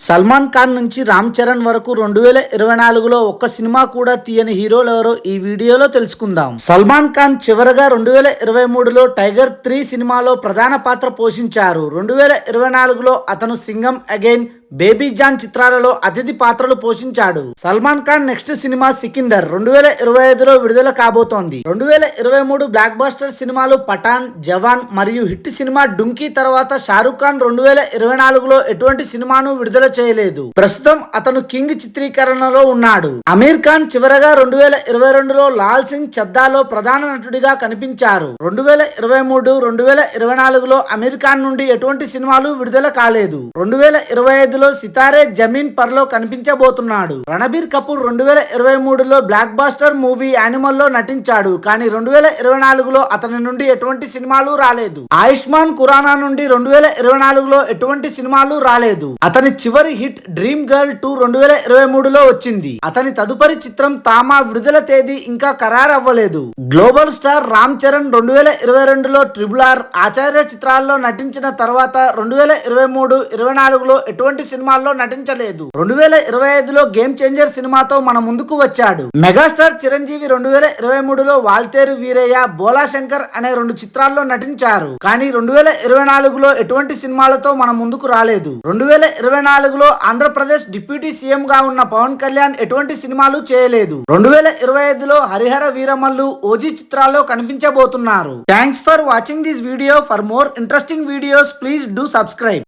సల్మాన్ ఖాన్ నుంచి రామ్ చరణ్ వరకు 2024లో ఒక్క సినిమా కూడా తీయని హీరోలు ఎవరో ఈ వీడియోలో తెలుసుకుందాం. సల్మాన్ ఖాన్ చివరగా 2023లో టైగర్ 3 సినిమాలో ప్రధాన పాత్ర పోషించారు. 2024లో అతను సింగం అగైన్, బేబీ జాన్ చిత్రాలలో అతిథి పాత్రలు పోషించాడు. సల్మాన్ ఖాన్ నెక్స్ట్ సినిమా సికిందర్ 2025లో విడుదల కాబోతోంది. 2023 బ్లాక్ బస్టర్ సినిమాలు పఠాన్, జవాన్ మరియు హిట్ సినిమా డుంకీ తర్వాత షారూక్ ఖాన్ 2024లో ఎటువంటి సినిమాను విడుదల చేయలేదు. ప్రస్తుతం అతను కింగ్ చిత్రీకరణలో ఉన్నాడు. అమీర్ ఖాన్ చివరగా 2022లో లాల్ సింగ్ చద్దాలో ప్రధాన నటుడిగా కనిపించారు. 2023, 2024లో అమీర్ ఖాన్ నుండి ఎటువంటి సినిమాలు విడుదల కాలేదు. 2025లో సితారే జమీన్ పర్ లో కనిపించబోతున్నాడు. రణబీర్ కపూర్ 2023లో బ్లాక్ బాస్టర్ మూవీ యానిమల్ లో నటించాడు. కానీ 2024లో అతని నుండి ఎటువంటి సినిమాలు రాలేదు. ఆయుష్మాన్ ఖురానా నుండి 2024లో ఎటువంటి సినిమాలు రాలేదు. అతని చివరి హిట్ డ్రీమ్ గర్ల్ 2 2023లో వచ్చింది. అతని తదుపరి చిత్రం తామా విడుదల తేదీ ఇంకా ఖరారు అవ్వలేదు. గ్లోబల్ స్టార్ రామ్ చరణ్ 2022లో ట్రిపుల్ ఆర్, ఆచార్య చిత్రాల్లో నటించిన తర్వాత 2023, 24లో ఎటువంటి సినిమాల్లో నటించలేదు. 2025లో గేమ్ చేంజర్ సినిమాతో మన ముందుకు వచ్చాడు. మెగాస్టార్ చిరంజీవి 2023లో వాల్తేరు వీరయ్య, బోలా శంకర్ అనే 2 చిత్రాల్లో నటించారు. కానీ 2024లో ఎటువంటి సినిమాలతో మన ముందుకు రాలేదు. 2024లో ఆంధ్రప్రదేశ్ డిప్యూటీ సీఎం గా ఉన్న పవన్ కళ్యాణ్ ఎటువంటి సినిమాలు చేయలేదు. 2025లో హరిహర వీరమల్లు, ఓజీ చిత్రాల్లో కనిపించబోతున్నారు. Thanks for watching this video. For more interesting videos please do subscribe.